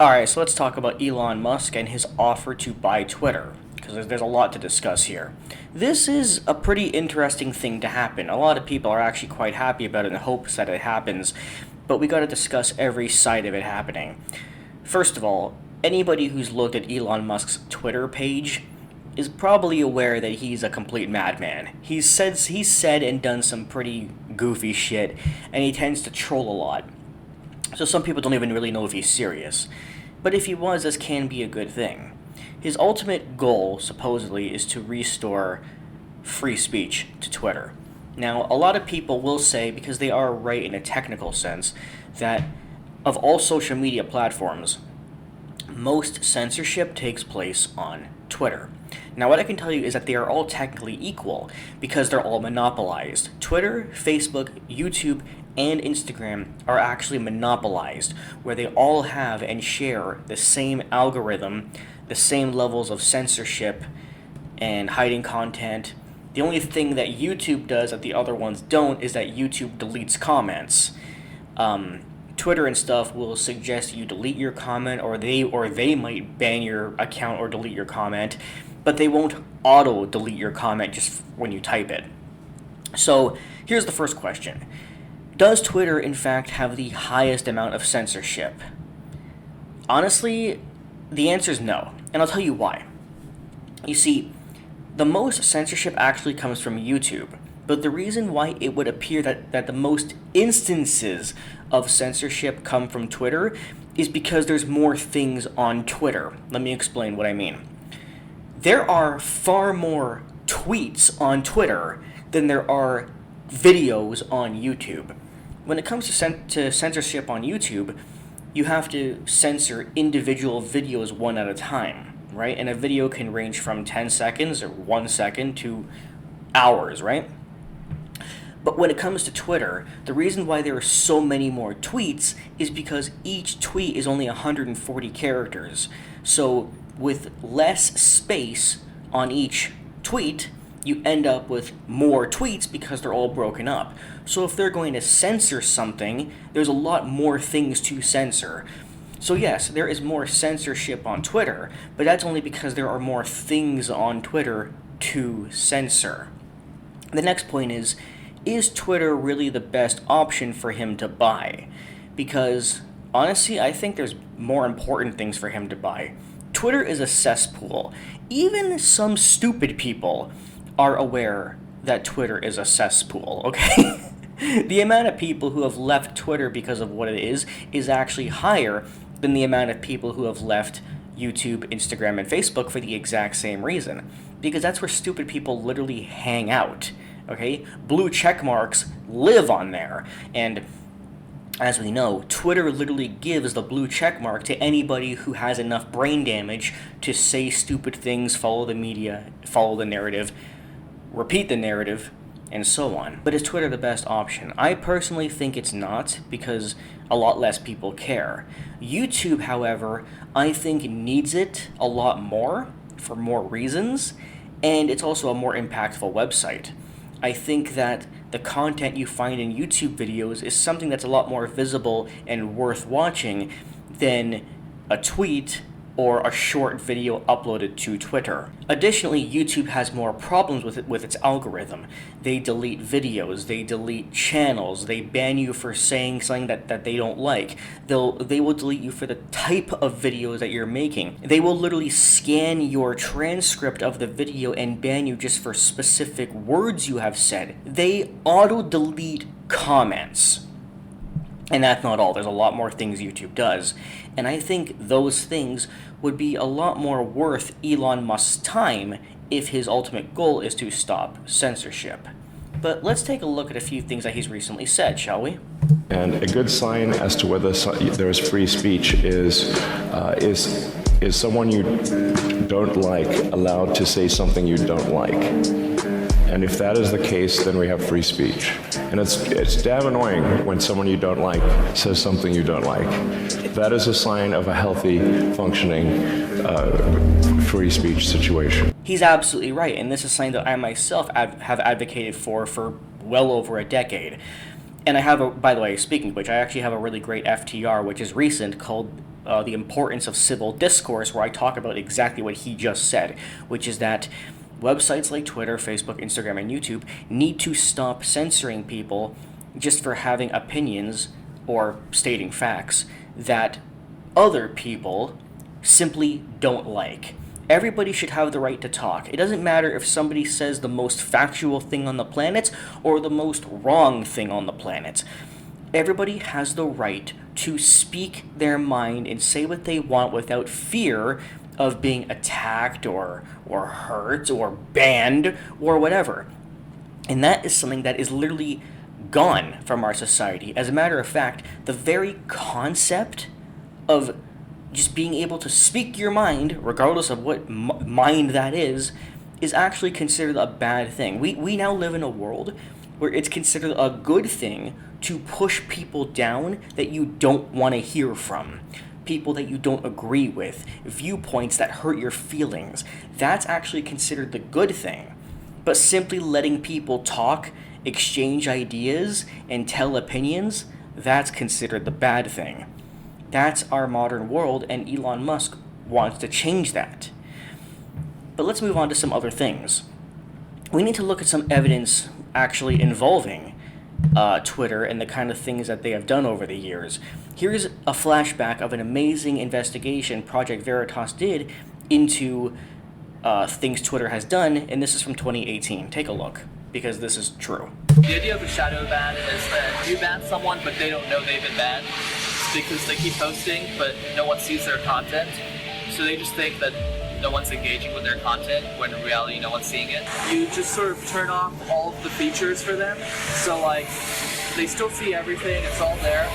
Alright, so let's talk about Elon Musk and his offer to buy Twitter, because there's a lot to discuss here. This is a pretty interesting thing to happen. A lot of people are actually quite happy about it in hopes that it happens, but we gotta discuss every side of it happening. First of all, anybody who's looked at Elon Musk's Twitter page is probably aware that he's a complete madman. He's said and done some pretty goofy shit, and he tends to troll a lot. So some people don't even really know if he's serious. But if he was, this can be a good thing. His ultimate goal, supposedly, is to restore free speech to Twitter. Now, a lot of people will say, because they are right in a technical sense, that of all social media platforms, most censorship takes place on Twitter. Now, what I can tell you is that they are all technically equal because they're all monopolized. Twitter, Facebook, YouTube, and Instagram are actually monopolized, where they all have and share the same algorithm, the same levels of censorship and hiding content. The only thing that YouTube does that the other ones don't is that YouTube deletes comments. Twitter and stuff will suggest you delete your comment, or they might ban your account or delete your comment, but they won't auto delete your comment just when you type it. So here's the first question. Does Twitter in fact have the highest amount of censorship? Honestly, the answer is no, and I'll tell you why. You see, the most censorship actually comes from YouTube, but the reason why it would appear that the most instances of censorship come from Twitter is because there's more things on Twitter. Let me explain what I mean. There are far more tweets on Twitter than there are videos on YouTube. When it comes to censorship on YouTube, you have to censor individual videos one at a time, right? And a video can range from 10 seconds or 1 second to hours, right? But when it comes to Twitter, the reason why there are so many more tweets is because each tweet is only 140 characters. So with less space on each tweet, you end up with more tweets because they're all broken up. So if they're going to censor something, there's a lot more things to censor. So yes, there is more censorship on Twitter, but that's only because there are more things on Twitter to censor. The next point is Twitter really the best option for him to buy? Because honestly, I think there's more important things for him to buy. Twitter is a cesspool. Even some stupid people are aware that Twitter is a cesspool, okay? The amount of people who have left Twitter because of what it is actually higher than the amount of people who have left YouTube, Instagram, and Facebook for the exact same reason. Because that's where stupid people literally hang out, okay? Blue check marks live on there, and as we know, Twitter literally gives the blue check mark to anybody who has enough brain damage to say stupid things, follow the media, follow the narrative, repeat the narrative, and so on. But is Twitter the best option? I personally think it's not, because a lot less people care. YouTube, however, I think needs it a lot more for more reasons, and it's also a more impactful website. I think that the content you find in YouTube videos is something that's a lot more visible and worth watching than a tweet or a short video uploaded to Twitter. Additionally, YouTube has more problems with its algorithm. They delete videos, they delete channels, they ban you for saying something that they don't like. They will delete you for the type of videos that you're making. They will literally scan your transcript of the video and ban you just for specific words you have said. They auto-delete comments. And that's not all. There's a lot more things YouTube does. And I think those things would be a lot more worth Elon Musk's time if his ultimate goal is to stop censorship. But let's take a look at a few things that he's recently said, shall we? And a good sign as to whether there's free speech is someone you don't like allowed to say something you don't like. And if that is the case, then we have free speech. And it's damn annoying when someone you don't like says something you don't like. That is a sign of a healthy, functioning, free speech situation. He's absolutely right, and this is something that I myself have advocated for well over a decade. And I have by the way, speaking of which, I actually have a really great FTR, which is recent, called the importance of civil discourse, where I talk about exactly what he just said, which is that websites like Twitter, Facebook, Instagram, and YouTube need to stop censoring people just for having opinions or stating facts that other people simply don't like. Everybody should have the right to talk. It doesn't matter if somebody says the most factual thing on the planet or the most wrong thing on the planet. Everybody has the right to speak their mind and say what they want without fear of being attacked or hurt or banned or whatever. And that is something that is literally gone from our society. As a matter of fact, the very concept of just being able to speak your mind, regardless of what mind that is actually considered a bad thing. We now live in a world where it's considered a good thing to push people down that you don't want to hear from. People that you don't agree with, viewpoints that hurt your feelings. That's actually considered the good thing. But simply letting people talk, exchange ideas, and tell opinions, that's considered the bad thing. That's our modern world, and Elon Musk wants to change that. But let's move on to some other things. We need to look at some evidence actually involving Twitter and the kind of things that they have done over the years. Here's a flashback of an amazing investigation Project Veritas did into things Twitter has done, and this is from 2018. Take a look, because this is true. The idea of a shadow ban is that you ban someone, but they don't know they've been banned because they keep posting, but no one sees their content. So they just think that no one's engaging with their content, when in reality no one's seeing it. You just sort of turn off all of the features for them. So like, they still see everything, it's all there.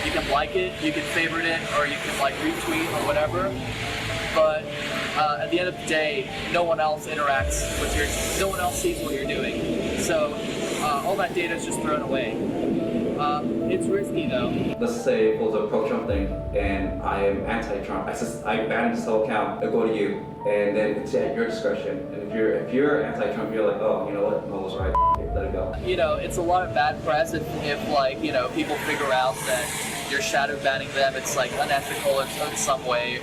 You can like it, you can favorite it, or you can like retweet or whatever. But at the end of the day, no one else interacts with no one else sees what you're doing. So all that data is just thrown away. It's risky though. Let's say for the pro-Trump thing, and I am anti-Trump. I ban this whole account. I go to you, and then it's at your discretion. And if you're anti-Trump, you're like, oh, you know what, Mo was right. Let it go. You know, it's a lot of bad press if like, you know, people figure out that you're shadow banning them. It's like unethical in some way.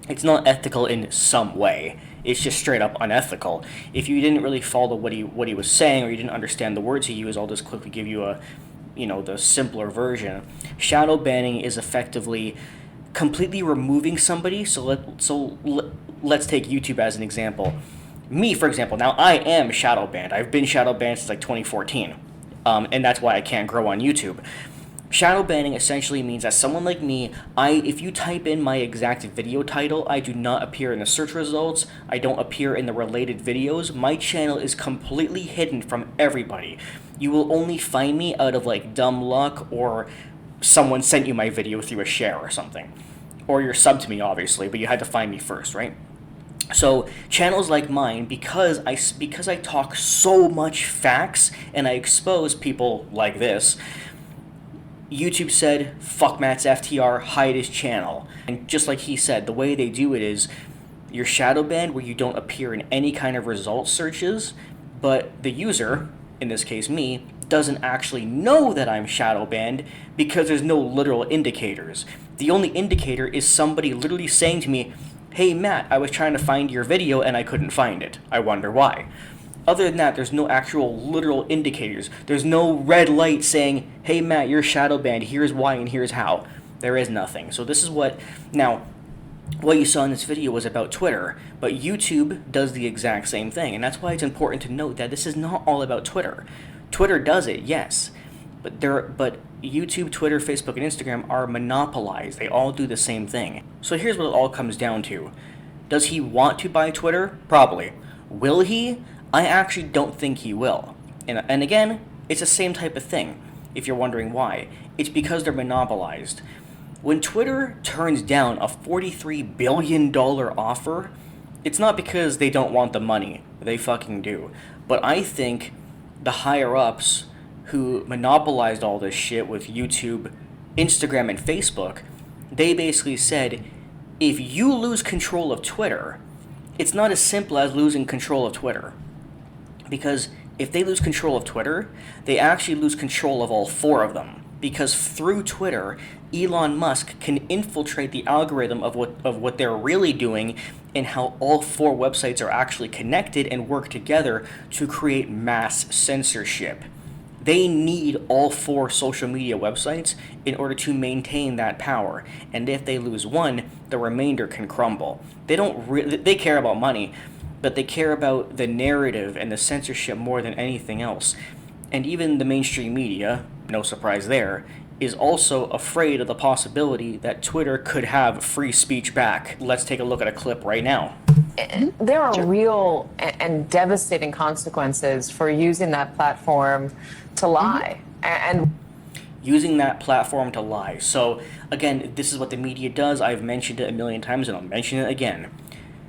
It's not ethical in some way. It's just straight up unethical. If you didn't really follow what he was saying, or you didn't understand the words he used, I'll just quickly give you the simpler version. Shadow banning is effectively completely removing somebody. So let's take YouTube as an example. Me, for example, now I am shadow banned. I've been shadow banned since like 2014, and that's why I can't grow on YouTube. Shadow banning essentially means that someone like me, if you type in my exact video title, I do not appear in the search results, I don't appear in the related videos, my channel is completely hidden from everybody. You will only find me out of like dumb luck, or someone sent you my video through a share or something. Or you're subbed to me, obviously, but you had to find me first, right? So channels like mine, because I talk so much facts and I expose people like this, YouTube said, fuck Matt's FTR, hide his channel. And just like he said, the way they do it is you're shadow banned where you don't appear in any kind of result searches, but the user, in this case me, doesn't actually know that I'm shadow banned because there's no literal indicators. The only indicator is somebody literally saying to me, hey Matt, I was trying to find your video and I couldn't find it. I wonder why. Other than that, there's no actual literal indicators. There's no red light saying, hey Matt, you're shadow banned, here's why and here's how. There is nothing. So this is what you saw in this video was about Twitter, but YouTube does the exact same thing. And that's why it's important to note that this is not all about Twitter. Twitter does it, yes. But YouTube, Twitter, Facebook, and Instagram are monopolized. They all do the same thing. So here's what it all comes down to. Does he want to buy Twitter? Probably. Will he? I actually don't think he will. And again, it's the same type of thing, if you're wondering why. It's because they're monopolized. When Twitter turns down a $43 billion offer, it's not because they don't want the money. They fucking do. But I think the higher-ups who monopolized all this shit with YouTube, Instagram, and Facebook, they basically said, if you lose control of Twitter, it's not as simple as losing control of Twitter. Because if they lose control of Twitter, they actually lose control of all four of them. because through Twitter, Elon Musk can infiltrate the algorithm of what they're really doing, and how all 4 websites are actually connected and work together to create mass censorship. They need all 4 social media websites in order to maintain that power, and if they lose one, the remainder can crumble. They care about money, but they care about the narrative and the censorship more than anything else. And even the mainstream media, no surprise there, is also afraid of the possibility that Twitter could have free speech back. Let's take a look at a clip right now. There are real and devastating consequences for using that platform to lie. And using that platform to lie. So, again, this is what the media does. I've mentioned it a million times and I'll mention it again.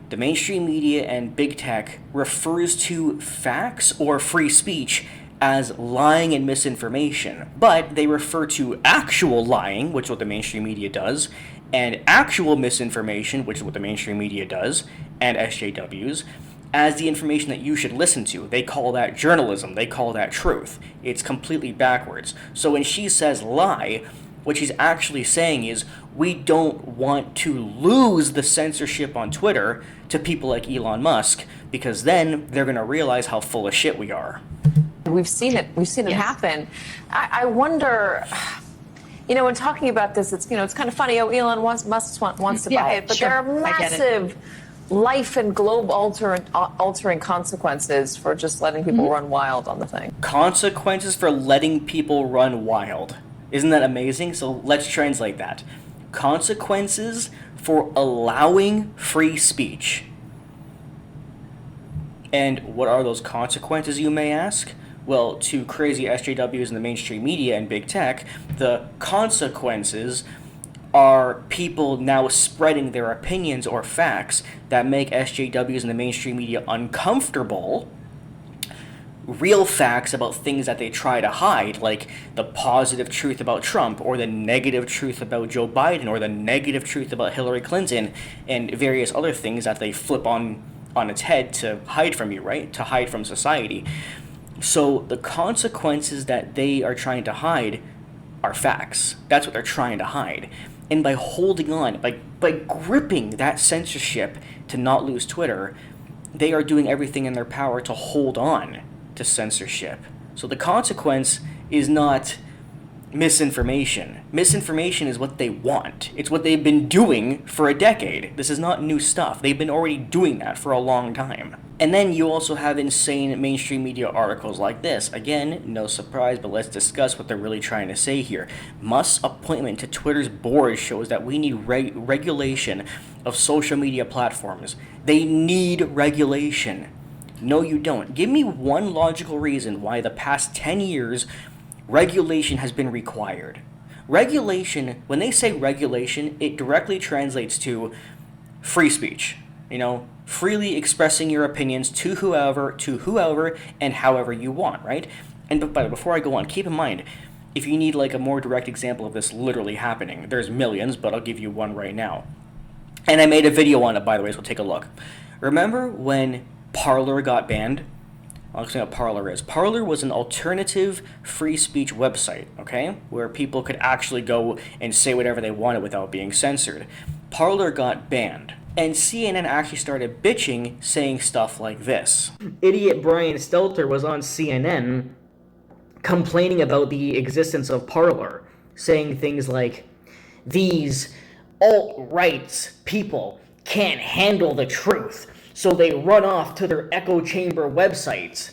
The mainstream media and big tech refers to facts or free speech as lying and misinformation, but they refer to actual lying, which is what the mainstream media does, and actual misinformation, which is what the mainstream media does, and SJWs, as the information that you should listen to. They call that journalism. They call that truth. It's completely backwards. So when she says lie, what she's actually saying is, we don't want to lose the censorship on Twitter to people like Elon Musk, because then they're going to realize how full of shit we are. we've seen it happen. I wonder, when talking about this, it's kind of funny. Elon Musk wants to buy it, but there are massive life and globe altering consequences for just letting people run wild on the thing. Consequences for letting people run wild. Isn't that amazing? So let's translate that. Consequences for allowing free speech. And what are those consequences, you may ask? Well, to crazy SJWs in the mainstream media and big tech, the consequences are people now spreading their opinions or facts that make SJWs in the mainstream media uncomfortable. Real facts about things that they try to hide, like the positive truth about Trump, or the negative truth about Joe Biden, or the negative truth about Hillary Clinton, and various other things that they flip on its head to hide from you, right? To hide from society. So the consequences that they are trying to hide are facts. That's what they're trying to hide. And by holding on, by gripping that censorship to not lose Twitter, they are doing everything in their power to hold on to censorship. So the consequence is not misinformation. Misinformation is what they want. It's what they've been doing for a decade. This is not new stuff. They've been already doing that for a long time. And then you also have insane mainstream media articles like this. Again, no surprise, but let's discuss what they're really trying to say here. Musk's appointment to Twitter's board shows that we need regulation of social media platforms. They need regulation. No, you don't. Give me one logical reason why the past 10 years regulation has been required. Regulation, when they say regulation, it directly translates to free speech. Freely expressing your opinions to whoever, and however you want, right? And but before I go on, keep in mind, if you need like a more direct example of this literally happening, there's millions, but I'll give you one right now. And I made a video on it, by the way, so take a look. Remember when Parler got banned? I'll explain what Parler is. Parler was an alternative free speech website, okay? Where people could actually go and say whatever they wanted without being censored. Parler got banned. And CNN actually started bitching, saying stuff like this. Idiot Brian Stelter was on CNN complaining about the existence of Parler, saying things like, these alt-rights people can't handle the truth, so they run off to their echo chamber websites.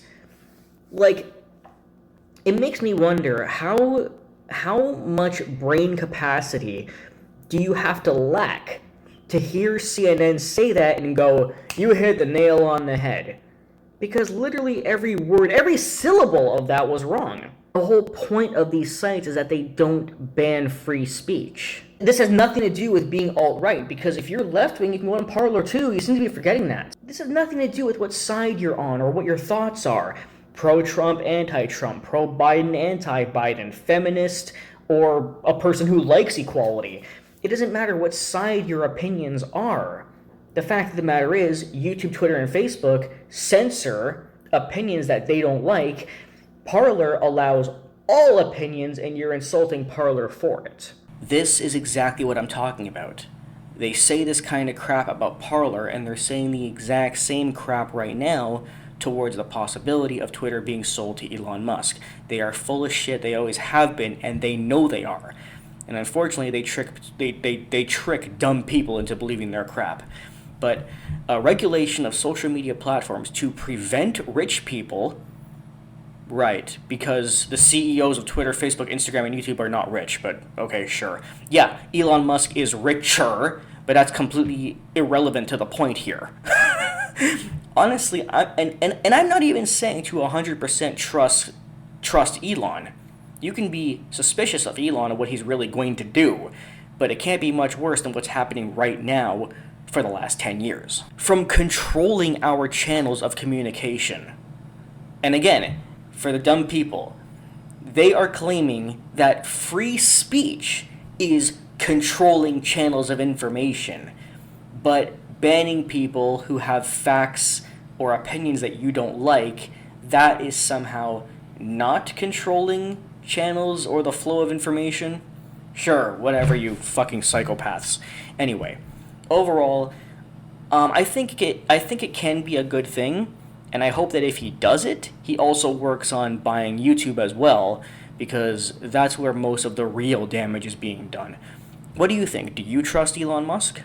Like, it makes me wonder, how much brain capacity do you have to lack to hear CNN say that and go, you hit the nail on the head? Because literally every word, every syllable of that was wrong. The whole point of these sites is that they don't ban free speech. This has nothing to do with being alt-right, because if you're left-wing, you can go on Parler too. You seem to be forgetting that. This has nothing to do with what side you're on or what your thoughts are. Pro-Trump, anti-Trump, pro-Biden, anti-Biden, feminist, or a person who likes equality. It doesn't matter what side your opinions are. The fact of the matter is, YouTube, Twitter, and Facebook censor opinions that they don't like. Parler allows all opinions and you're insulting Parler for it. This is exactly what I'm talking about. They say this kind of crap about Parler, and they're saying the exact same crap right now towards the possibility of Twitter being sold to Elon Musk. They are full of shit, they always have been, and they know they are. And unfortunately, they trick dumb people into believing their crap. But a regulation of social media platforms to prevent rich people, right, because the CEOs of Twitter, Facebook, Instagram, and YouTube are not rich, but okay, sure. Yeah, Elon Musk is richer, but that's completely irrelevant to the point here. Honestly, I'm not even saying to 100% trust Elon. You can be suspicious of Elon and what he's really going to do, but it can't be much worse than what's happening right now for the last 10 years. From controlling our channels of communication. And again, for the dumb people, they are claiming that free speech is controlling channels of information, but banning people who have facts or opinions that you don't like, that is somehow not controlling channels or the flow of information? Sure, whatever, you fucking psychopaths. Anyway, overall, I think it can be a good thing, and I hope that if he does it, he also works on buying YouTube as well, because that's where most of the real damage is being done. What do you think? Do you trust Elon Musk?